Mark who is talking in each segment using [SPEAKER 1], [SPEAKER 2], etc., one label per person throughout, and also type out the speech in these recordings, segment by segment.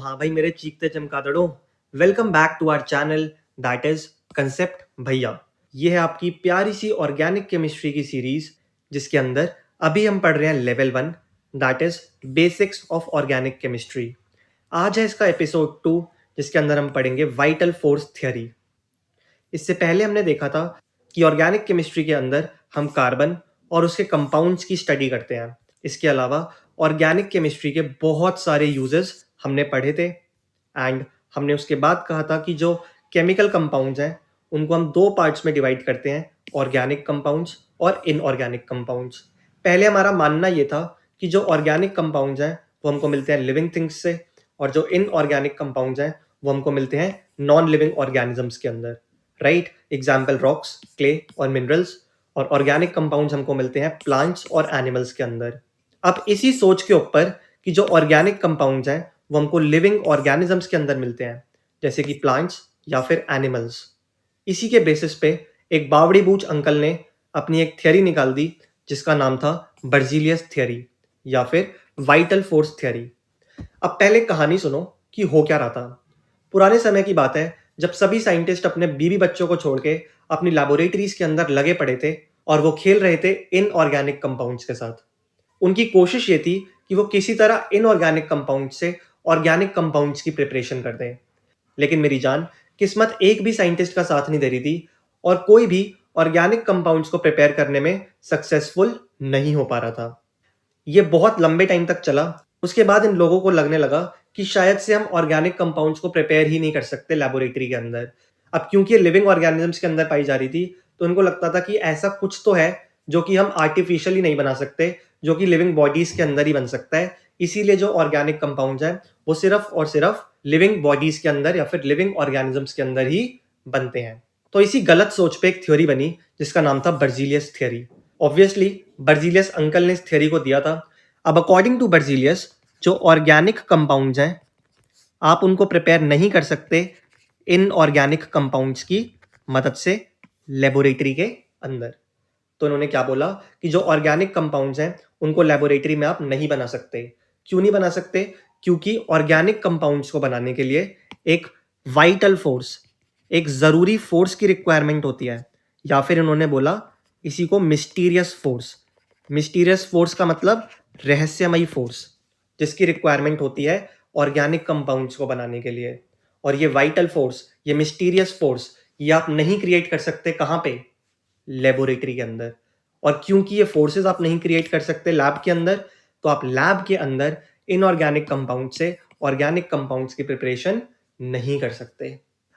[SPEAKER 1] हाँ भाई मेरे चीखते चमगादड़ों, welcome back to our channel that is concept भैया। ये है आपकी प्यारी सी ऑर्गेनिक केमिस्ट्री की सीरीज जिसके अंदर अभी हम पढ़ रहे हैं level 1 that is basics of organic chemistry. आज है इसका एपिसोड 2 जिसके अंदर हम पढ़ेंगे वाइटल फोर्स थ्योरी। इससे पहले हमने देखा था कि ऑर्गेनिक केमिस्ट्री के अंदर हम कार्बन और उसके कंपाउंड्स की स्टडी करते हैं। इसके अलावा ऑर्गेनिक केमिस्ट्री के बहुत सारे यूजेस हमने पढ़े थे एंड हमने उसके बाद कहा था कि जो केमिकल कंपाउंड्स हैं उनको हम दो पार्ट्स में डिवाइड करते हैं, ऑर्गेनिक कंपाउंड्स और इनऑर्गेनिक कंपाउंड्स। पहले हमारा मानना ये था कि जो ऑर्गेनिक कंपाउंड्स हैं वो हमको मिलते हैं लिविंग थिंग्स से और जो इनऑर्गेनिक कंपाउंड्स हैं वो हमको मिलते हैं नॉन लिविंग ऑर्गेनिजम्स के अंदर, राइट। एग्जाम्पल रॉक्स, क्ले और मिनरल्स। और ऑर्गेनिक कंपाउंड्स हमको मिलते हैं प्लांट्स और एनिमल्स के अंदर। अब इसी सोच के ऊपर कि जो ऑर्गेनिक कंपाउंड्स हैं वो हमको लिविंग ऑर्गेनिजम्स के अंदर मिलते हैं जैसे कि प्लांट्स या फिर एनिमल्स, इसी के बेसिस पे एक बावड़ी बूच अंकल ने अपनी एक थ्योरी निकाल दी जिसका नाम था बर्जीलियस थ्योरी या फिर वाइटल फोर्स थ्योरी। अब पहले कहानी सुनो कि हो क्या रहा था। पुराने समय की बात है जब सभी साइंटिस्ट अपने बीवी बच्चों को छोड़ के अपनी लैबोरेटरीज के अंदर लगे पड़े थे और वो खेल रहे थे इनऑर्गेनिक कंपाउंड्स के साथ। उनकी कोशिश ये थी कि वो किसी तरह इनऑर्गेनिक कंपाउंड से ऑर्गेनिक कंपाउंड्स की प्रिपरेशन कर दें। लेकिन मेरी जान, किस्मत एक भी साइंटिस्ट का साथ नहीं दे रही थी और कोई भी ऑर्गेनिक कंपाउंड्स को प्रिपेयर करने में सक्सेसफुल नहीं हो पा रहा था। ये बहुत लंबे टाइम तक चला। उसके बाद इन लोगों को लगने लगा कि शायद से हम ऑर्गेनिक कंपाउंड्स को प्रिपेयर ही नहीं कर सकते लैबोरेटरी के अंदर। अब क्योंकि ये लिविंग ऑर्गेनिजम्स के अंदर पाई जा रही थी तो उनको लगता था कि ऐसा कुछ तो है जो कि हम आर्टिफिशियली नहीं बना सकते, जो कि लिविंग बॉडीज के अंदर ही बन सकता है। इसीलिए जो ऑर्गेनिक कंपाउंड्स हैं वो सिर्फ और सिर्फ लिविंग बॉडीज के अंदर या फिर लिविंग ऑर्गेनिजम्स के अंदर ही बनते हैं। तो इसी गलत सोच पे एक थ्योरी बनी जिसका नाम था Berzelius theory. Obviously Berzelius uncle ने इस थ्योरी को दिया था। अब अकॉर्डिंग टू बर्जीलियस जो ऑर्गेनिक कंपाउंड्स हैं आप उनको प्रिपेयर नहीं कर सकते इनऑर्गेनिक कंपाउंड्स की मदद से लेबोरेटरी के अंदर। तो उन्होंने क्या बोला कि जो ऑर्गेनिक कंपाउंड्स हैं उनको लेबोरेटरी में आप नहीं बना सकते। क्यों नहीं बना सकते? क्योंकि ऑर्गेनिक कंपाउंड्स को बनाने के लिए एक वाइटल फोर्स, एक जरूरी फोर्स की रिक्वायरमेंट होती है, या फिर इन्होंने बोला इसी को मिस्टीरियस फोर्स। मिस्टीरियस फोर्स का मतलब रहस्यमयी फोर्स, जिसकी रिक्वायरमेंट होती है ऑर्गेनिक कंपाउंड्स को बनाने के लिए। और ये वाइटल फोर्स, ये मिस्टीरियस फोर्स, ये आप नहीं क्रिएट कर सकते कहाँ पे? लेबोरेटरी के अंदर। और क्योंकि ये फोर्सेस आप नहीं क्रिएट कर सकते लैब के अंदर, तो आप लैब के अंदर इनऑर्गेनिक कंपाउंड से ऑर्गेनिक कंपाउंड्स की प्रिपरेशन नहीं कर सकते।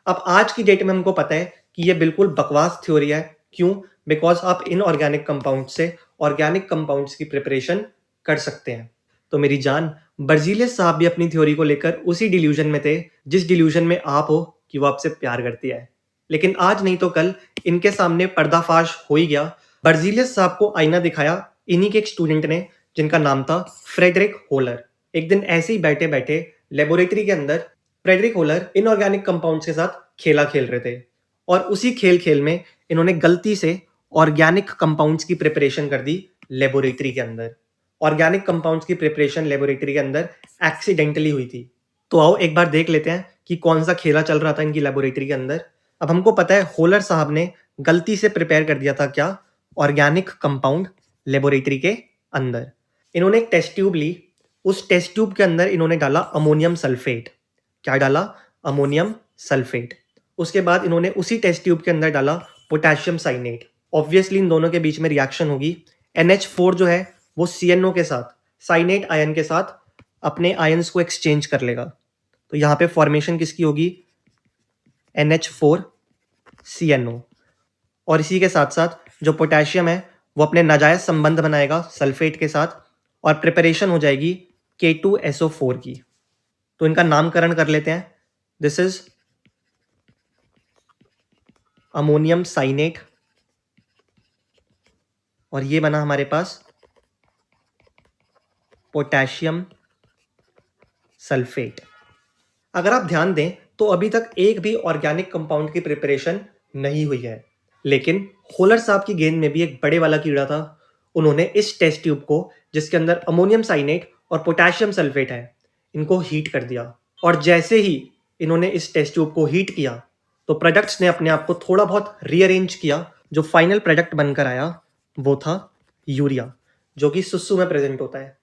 [SPEAKER 1] अब आज की डेट में हमको पता है कि ये बिल्कुल बकवास थ्योरी है। क्यों? बिकॉज आप इनऑर्गेनिक कंपाउंड से ऑर्गेनिक कंपाउंड्स की प्रिपरेशन कर सकते हैं। तो मेरी जान, बर्जीलियस साहब भी अपनी थ्योरी को लेकर उसी डिल्यूजन में थे जिस डिल्यूजन में आप हो कि वो आपसे प्यार करती है। लेकिन आज नहीं तो कल इनके सामने पर्दाफाश हो ही गया। बर्जीलियस साहब को आईना दिखाया इन्हीं के एक स्टूडेंट ने जिनका नाम था फ्रेडरिक होलर। एक दिन ऐसे ही बैठे बैठे लेबोरेटरी के अंदर फ्रेडरिक होलर इनऑर्गेनिक कंपाउंड्स के साथ खेला खेल रहे थे और उसी खेल खेल में इन्होंने गलती से ऑर्गेनिक कंपाउंड्स की प्रिपरेशन कर दी लेबोरेटरी के अंदर। ऑर्गेनिक कंपाउंड्स की प्रिपरेशन लेबोरेटरी के अंदर एक्सीडेंटली हुई थी। तो आओ एक बार देख लेते हैं कि कौन सा खेला चल रहा था इनकी लेबोरेटरी के अंदर। अब हमको पता है होलर साहब ने गलती से प्रिपेयर कर दिया था क्या? ऑर्गेनिक कंपाउंड लेबोरेटरी के अंदर। इन्होंने एक टेस्ट ट्यूब ली, उस टेस्ट ट्यूब के अंदर इन्होंने डाला अमोनियम सल्फेट। क्या डाला? Ammonium sulphate. उसके बाद इन्होंने उसी टेस्ट ट्यूब के अंदर डाला पोटेशियम साइनेट। ऑब्वियसली इन दोनों के बीच में रिएक्शन होगी। NH4 जो है वो CNO के साथ, साइनेट आयन के साथ अपने आयंस को एक्सचेंज कर लेगा। तो यहां पे फॉर्मेशन किसकी होगी? NH4CNO। और इसी के साथ साथ जो पोटेशियम है वो अपने नाजायज संबंध बनाएगा सल्फेट के साथ और प्रिपरेशन हो जाएगी K2SO4 की। तो इनका नामकरण कर लेते हैं। दिस इज अमोनियम साइनेट और ये बना हमारे पास पोटेशियम सल्फेट। अगर आप ध्यान दें तो अभी तक एक भी ऑर्गेनिक कंपाउंड की प्रिपरेशन नहीं हुई है, लेकिन होलर साहब की गेंद में भी एक बड़े वाला कीड़ा था। उन्होंने इस टेस्ट ट्यूब को जिसके अंदर अमोनियम साइनेट और पोटेशियम सल्फेट है, इनको हीट कर दिया और जैसे ही इन्होंने इस टेस्ट ट्यूब को हीट किया तो प्रोडक्ट्स ने अपने आप को थोड़ा बहुत रीअरेंज किया। जो फाइनल प्रोडक्ट बनकर आया वो था यूरिया, जो कि सुसु में प्रेजेंट होता है।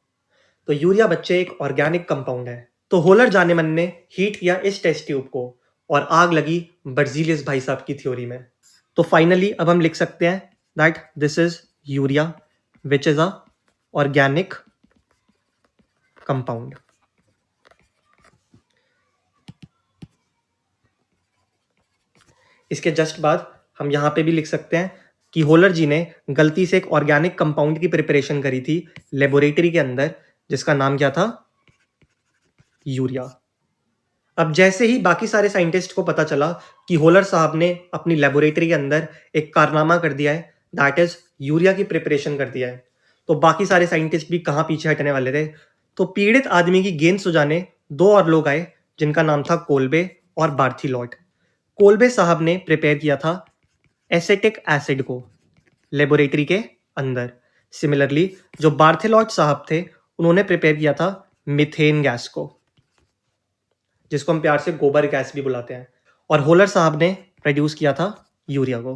[SPEAKER 1] तो यूरिया बच्चे एक ऑर्गेनिक कंपाउंड है। तो होलर जानेमन ने हीट किया इस टेस्ट ट्यूब को और आग लगी बर्जीलियस भाई साहब की थ्योरी में। तो फाइनली अब हम लिख सकते हैं that this is urea which is a organic compound. इसके जस्ट बाद हम यहां पे भी लिख सकते हैं कि होलर जी ने गलती से एक ऑर्गेनिक कंपाउंड की प्रिपरेशन करी थी लेबोरेटरी के अंदर, जिसका नाम क्या था? यूरिया। अब जैसे ही बाकी सारे साइंटिस्ट को पता चला कि होलर साहब ने अपनी लेबोरेटरी के अंदर एक कारनामा कर दिया है, दैट इज यूरिया की प्रिपरेशन कर दिया है, तो बाकी सारे साइंटिस्ट भी कहाँ पीछे हटने वाले थे। तो पीड़ित आदमी की गेंद सुझाने दो और लोग आए जिनका नाम था कोल्बे और बार्थीलॉट। कोल्बे साहब ने प्रिपेयर किया था एसेटिक एसिड को लेबोरेटरी के अंदर। सिमिलरली जो बार्थेलॉट साहब थे उन्होंने प्रिपेयर किया था मीथेन गैस को, जिसको हम प्यार से गोबर गैस भी बुलाते हैं, और होलर साहब ने प्रोड्यूस किया था यूरिया को।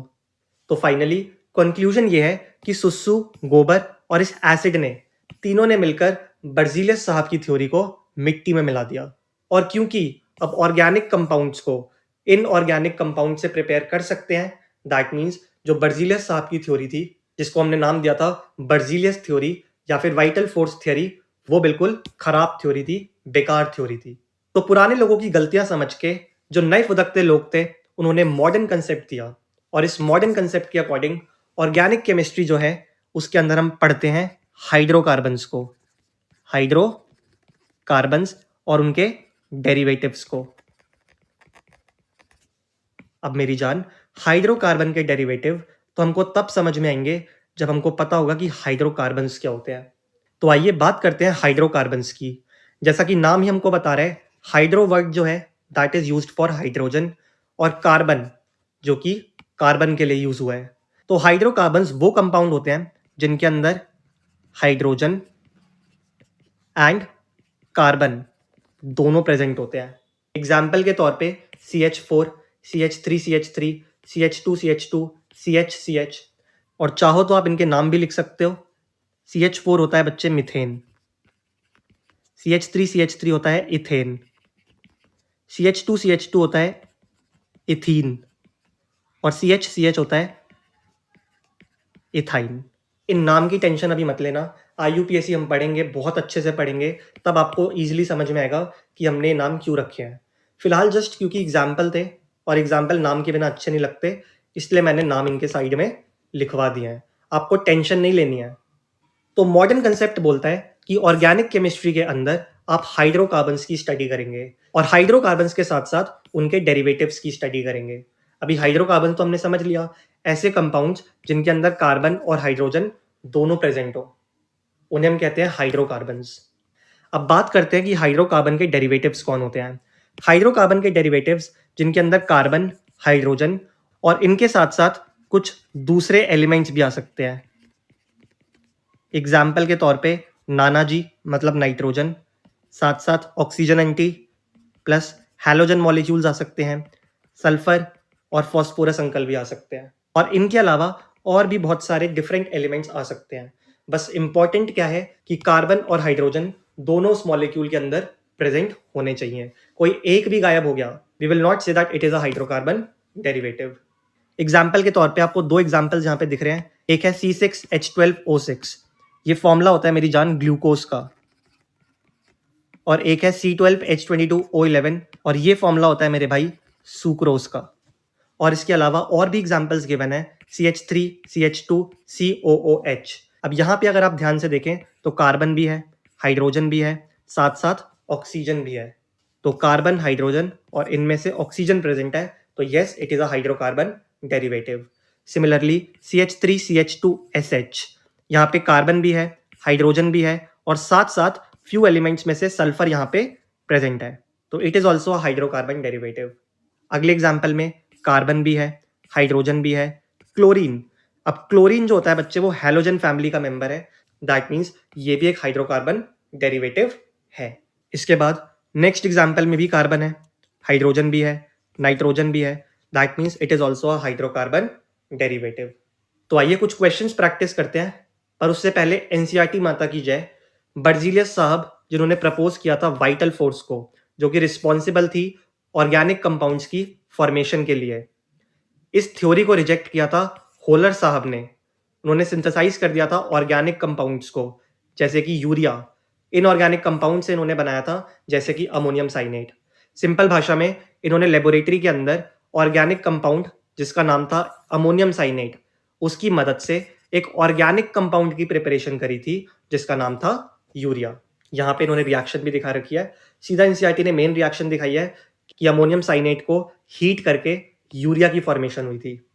[SPEAKER 1] तो फाइनली कंक्लूजन ये है कि सुसु, गोबर और इस एसिड ने तीनों ने मिलकर बर्जीलियस साहब की थ्योरी को मिट्टी में मिला दिया। और क्योंकि अब ऑर्गेनिक कंपाउंड्स को इनऑर्गेनिक कंपाउंड से प्रिपेयर कर सकते हैं, दैट मीन्स जो बर्जीलियस साहब की थ्योरी थी, जिसको हमने नाम दिया था बर्जीलियस थ्योरी या फिर वाइटल फोर्स थ्योरी, वो बिल्कुल खराब थ्योरी थी, बेकार थ्योरी थी। तो पुराने लोगों की गलतियां समझ के जो नए फुदकते लोग थे उन्होंने मॉडर्न कंसेप्ट दिया, और इस मॉडर्न कंसेप्ट के अकॉर्डिंग ऑर्गेनिक केमिस्ट्री जो है उसके अंदर हम पढ़ते हैं हाइड्रोकार्बन्स को, हाइड्रोकार्बन्स और उनके डेरिवेटिव्स को। अब मेरी जान, हाइड्रोकार्बन के डेरिवेटिव तो हमको तब समझ में आएंगे जब हमको पता होगा कि हाइड्रोकार्बन्स क्या होते हैं। तो आइए बात करते हैं हाइड्रोकार्बन्स की। जैसा कि नाम ही हमको बता रहा है, हाइड्रो वर्ड जो है that is used for hydrogen, और कार्बन जो कि कार्बन के लिए यूज हुआ है। तो हाइड्रोकार्बन्स वो कंपाउंड होते हैं जिनके अंदर हाइड्रोजन एंड कार्बन दोनों प्रेजेंट होते हैं। एग्जाम्पल के तौर पे CH4, CH3CH3, CH2CH2, CH और चाहो तो आप इनके नाम भी लिख सकते हो। CH4 होता है बच्चे मिथेन, CH3CH3 होता है इथेन, CH2CH2 होता है इथीन, और CH होता है इथाइन। इन नाम की टेंशन अभी मत लेना, IUPAC हम पढ़ेंगे, बहुत अच्छे से पढ़ेंगे, तब आपको ईजिली समझ में आएगा कि हमने नाम क्यों रखे हैं। फिलहाल जस्ट क्योंकि एग्जाम्पल थे और एग्जाम्पल नाम के बिना अच्छे नहीं लगते, इसलिए मैंने नाम इनके साइड में लिखवा दिए हैं। आपको टेंशन नहीं लेनी है। तो मॉडर्न कंसेप्ट बोलता है कि ऑर्गेनिक केमिस्ट्री के अंदर आप हाइड्रोकार्बन्स की स्टडी करेंगे, और हाइड्रोकार्बन्स के साथ साथ उनके डेरिवेटिव्स की स्टडी करेंगे। अभी हाइड्रोकार्बन तो हमने समझ लिया, ऐसे कंपाउंड्स जिनके अंदर कार्बन और हाइड्रोजन दोनों प्रेजेंट हो, उन्हें हम कहते हैं हाइड्रोकार्बन्स। अब बात करते हैं कि हाइड्रोकार्बन के डेरिवेटिव्स कौन होते हैं। हाइड्रोकार्बन के डेरिवेटिव्स जिनके अंदर कार्बन, हाइड्रोजन और इनके साथ साथ कुछ दूसरे एलिमेंट्स भी आ सकते हैं। एग्जाम्पल के तौर पे नाना जी मतलब नाइट्रोजन, साथ साथ oxygen anti plus halogen molecules आ सकते हैं, सल्फर और फॉस्फोरस अंकल भी आ सकते हैं, और इनके अलावा और भी बहुत सारे डिफरेंट एलिमेंट्स आ सकते हैं। बस इंपॉर्टेंट क्या है कि कार्बन और हाइड्रोजन दोनों उस मॉलिक्यूल के अंदर प्रेजेंट होने चाहिए। कोई एक भी गायब हो गया, we will not say that it is a hydrocarbon derivative. Example के तौर पे आपको दो एग्जाम्पल्स यहाँ पे दिख रहे हैं। एक है C6H12O6, ये फॉर्मूला होता है मेरी जान ग्लूकोज का, और एक है C12H22O11, और ये फॉर्मूला होता है मेरे भाई सुक्रोज का। और इसके अलावा और भी एग्जाम्पल्स गिवन है CH3, CH2, COOH। अब यहाँ पे अगर आप ध्यान से देखें तो कार्बन भी है, हाइड्रोजन भी है, साथ साथ ऑक्सीजन भी है। तो कार्बन, हाइड्रोजन और इनमें से ऑक्सीजन प्रेजेंट है, तो yes it is a hydrocarbon derivative. Similarly CH3CH2SH, यहाँ पे कार्बन भी है, हाइड्रोजन भी है, और साथ साथ फ्यू एलिमेंट्स में से सल्फर यहाँ पे प्रेजेंट है, तो it is also a hydrocarbon derivative. अगले एग्जाम्पल में कार्बन भी है, हाइड्रोजन भी है, क्लोरीन। अब क्लोरीन जो होता है बच्चे वो हैलोजन फैमिली का मेंबर है, दैट मीन्स ये भी एक हाइड्रोकार्बन डेरिवेटिव है। इसके बाद नेक्स्ट एग्जाम्पल में भी कार्बन है, हाइड्रोजन भी है, नाइट्रोजन भी है, that means it is also a hydrocarbon derivative. तो आइए कुछ क्वेश्चंस प्रैक्टिस करते हैं, पर उससे पहले एनसीईआरटी माता की जय। बर्जीलियस साहब जिन्होंने प्रपोज किया था वाइटल फोर्स को, जो कि रिस्पॉन्सिबल थी ऑर्गेनिक कंपाउंड्स की फॉर्मेशन के लिए, इस थ्योरी को रिजेक्ट किया था होलर साहब ने। उन्होंने सिंथेसाइज कर दिया था ऑर्गेनिक कंपाउंड्स को, जैसे कि यूरिया। इनऑर्गेनिक कंपाउंड से इन्होंने बनाया था, जैसे कि अमोनियम साइनेट। सिंपल भाषा में इन्होंने लेबोरेटरी के अंदर ऑर्गेनिक कंपाउंड जिसका नाम था अमोनियम साइनेट, उसकी मदद से एक ऑर्गेनिक कंपाउंड की प्रिपरेशन करी थी जिसका नाम था यूरिया। यहाँ पे इन्होंने रिएक्शन भी दिखा रखी है। सीधा एनसीईआरटी ने मेन रिएक्शन दिखाई है कि अमोनियम साइनेट को हीट करके यूरिया की फॉर्मेशन हुई थी।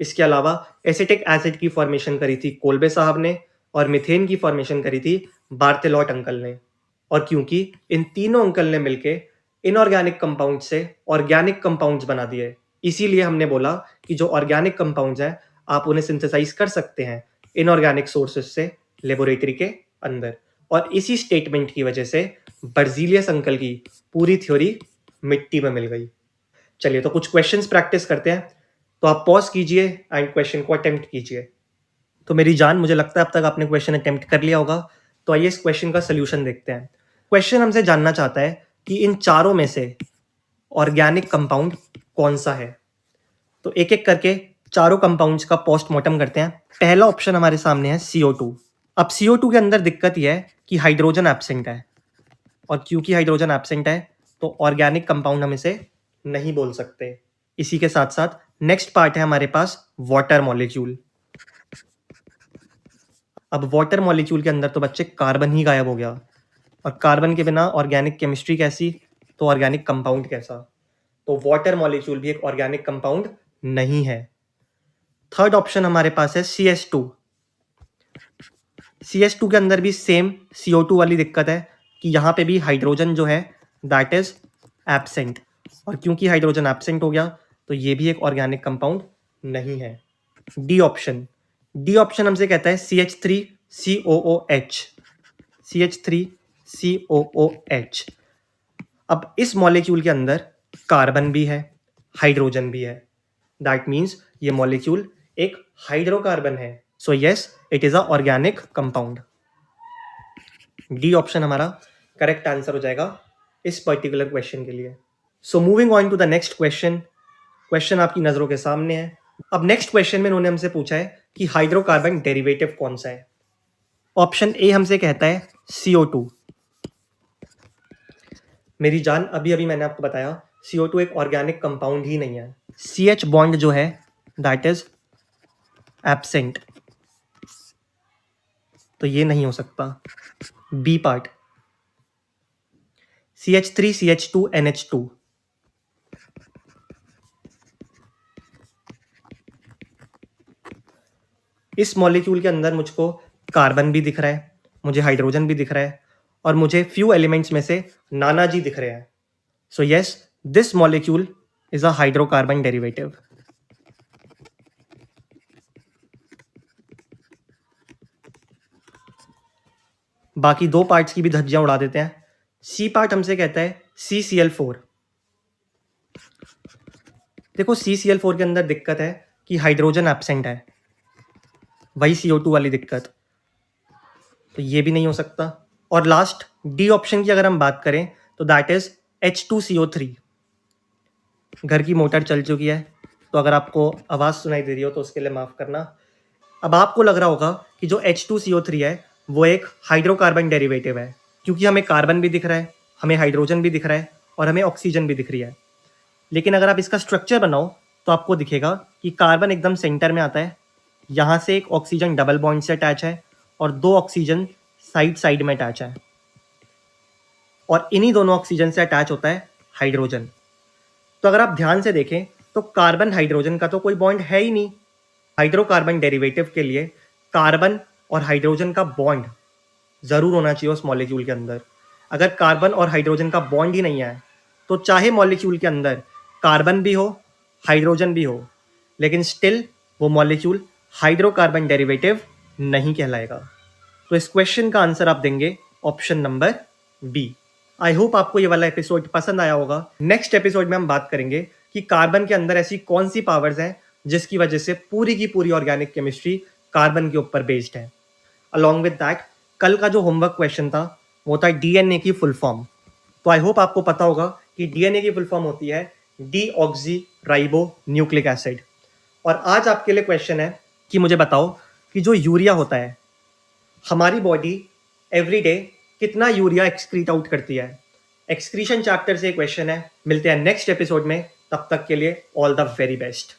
[SPEAKER 1] इसके अलावा एसिटिक एसिड की फॉर्मेशन करी थी कोल्बे साहब ने, और मीथेन की फॉर्मेशन करी थी बार्टेलॉट अंकल ने। और क्योंकि इन तीनों अंकल ने मिलके इनऑर्गेनिक कंपाउंड से ऑर्गेनिक कंपाउंड्स बना दिए, इसीलिए हमने बोला कि जो ऑर्गेनिक कंपाउंड्स हैं आप उन्हें सिंथेसाइज कर सकते हैं इनऑर्गेनिक सोर्सेज से लेबोरेटरी के अंदर। और इसी स्टेटमेंट की वजह से बर्जीलियस अंकल की पूरी थ्योरी मिट्टी में मिल गई। चलिए तो कुछ क्वेश्चंस प्रैक्टिस करते हैं। तो आप पॉज कीजिए एंड क्वेश्चन को अटेम्प्ट कीजिए। तो मेरी जान, मुझे लगता है अब तक आपने क्वेश्चन अटेम्प्ट कर लिया होगा। तो आइए इस क्वेश्चन का सोल्यूशन देखते हैं। क्वेश्चन हमसे जानना चाहता है कि इन चारों में से ऑर्गेनिक कंपाउंड कौन सा है। तो एक एक करके चारों कंपाउंड्स का पोस्टमार्टम करते हैं। पहला ऑप्शन हमारे सामने है CO2। अब CO2 के अंदर दिक्कत यह है कि हाइड्रोजन एब्सेंट है, और क्योंकि हाइड्रोजन एब्सेंट है तो ऑर्गेनिक कंपाउंड हम इसे नहीं बोल सकते। इसी के साथ साथ नेक्स्ट पार्ट है हमारे पास वाटर मॉलिक्यूल। अब वाटर मॉलिक्यूल के अंदर तो बच्चे कार्बन ही गायब हो गया, और कार्बन के बिना ऑर्गेनिक केमिस्ट्री कैसी, तो ऑर्गेनिक कंपाउंड कैसा। तो वाटर मॉलिक्यूल भी एक ऑर्गेनिक कंपाउंड नहीं है। थर्ड ऑप्शन हमारे पास है CS2। CS2 के अंदर भी सेम CO2 वाली दिक्कत है कि यहाँ पे भी हाइड्रोजन जो है दैट इज एब्सेंट, और क्योंकि हाइड्रोजन एब्सेंट हो गया तो ये भी एक ऑर्गेनिक कंपाउंड नहीं है। डी ऑप्शन, डी ऑप्शन हमसे कहता है CH3COOH। CH3COOH। अब इस मॉलिक्यूल के अंदर कार्बन भी है, हाइड्रोजन भी है, दैट मीन्स ये मॉलिक्यूल एक हाइड्रोकार्बन है। So yes, it is a organic compound. D option हमारा करेक्ट आंसर हो जाएगा इस पर्टिकुलर क्वेश्चन के लिए। So moving on to the next question. Question आपकी नजरों के सामने है। अब नेक्स्ट क्वेश्चन में उन्होंने हमसे पूछा है कि हाइड्रोकार्बन डेरिवेटिव कौन सा है। ऑप्शन ए हमसे कहता है CO2। मेरी जान, अभी अभी मैंने आपको बताया CO2 एक ऑर्गेनिक कंपाउंड ही नहीं है। CH बॉन्ड जो है दैट इज एब्सेंट, तो ये नहीं हो सकता। B part CH3CH2NH2। इस मॉलिक्यूल के अंदर मुझको कार्बन भी दिख रहा है, मुझे हाइड्रोजन भी दिख रहा है, और मुझे फ्यू एलिमेंट्स में से नाना जी दिख रहे हैं। So yes, this molecule is a hydrocarbon derivative. बाकी दो पार्ट्स की भी धज्जियां उड़ा देते हैं। सी पार्ट हमसे कहता है CCl4। देखो CCl4 के अंदर दिक्कत है कि हाइड्रोजन एब्सेंट है, वही CO2 वाली दिक्कत, तो ये भी नहीं हो सकता। और लास्ट डी ऑप्शन की अगर हम बात करें तो दैट इज H2CO3। घर की मोटर चल चुकी है, तो अगर आपको आवाज़ सुनाई दे रही हो तो उसके लिए माफ़ करना। अब आपको लग रहा होगा कि जो H2CO3 है वो एक हाइड्रोकार्बन डेरिवेटिव है, क्योंकि हमें कार्बन भी दिख रहा है, हमें हाइड्रोजन भी दिख रहा है, और हमें ऑक्सीजन भी दिख रही है। लेकिन अगर आप इसका स्ट्रक्चर बनाओ तो आपको दिखेगा कि कार्बन एकदम सेंटर में आता है, यहाँ से एक ऑक्सीजन डबल बॉन्ड से अटैच है, और दो ऑक्सीजन साइड साइड में अटैच है, और इन्हीं दोनों ऑक्सीजन से अटैच होता है हाइड्रोजन। तो अगर आप ध्यान से देखें तो कार्बन हाइड्रोजन का तो कोई बॉन्ड है ही नहीं। हाइड्रोकार्बन डेरिवेटिव के लिए कार्बन और हाइड्रोजन का बॉन्ड जरूर होना चाहिए उस मॉलिक्यूल के अंदर। अगर कार्बन और हाइड्रोजन का बॉन्ड ही नहीं है तो चाहे मॉलिक्यूल के अंदर कार्बन भी हो, हाइड्रोजन भी हो, लेकिन स्टिल वो मॉलिक्यूल हाइड्रोकार्बन डेरिवेटिव नहीं कहलाएगा। तो इस क्वेश्चन का आंसर आप देंगे option number B. I hope आपको ये वाला एपिसोड पसंद आया होगा। नेक्स्ट एपिसोड में हम बात करेंगे कि कार्बन के अंदर ऐसी कौन सी पावर्स हैं जिसकी वजह से पूरी की पूरी ऑर्गेनिक केमिस्ट्री कार्बन के ऊपर बेस्ड है। अलॉन्ग विद दैट, कल का जो होमवर्क क्वेश्चन था वो था डीएनए की फुल फॉर्म। तो आई होप आपको पता होगा कि डीएनए की फुल फॉर्म होती है डीऑक्सी राइबो न्यूक्लिक एसिड। और आज आपके लिए क्वेश्चन है कि मुझे बताओ कि जो यूरिया होता है, हमारी बॉडी एवरी डे कितना यूरिया एक्सक्रीट आउट करती है। एक्सक्रीशन चैप्टर से क्वेश्चन है। मिलते हैं नेक्स्ट एपिसोड में, तब तक के लिए ऑल द वेरी बेस्ट।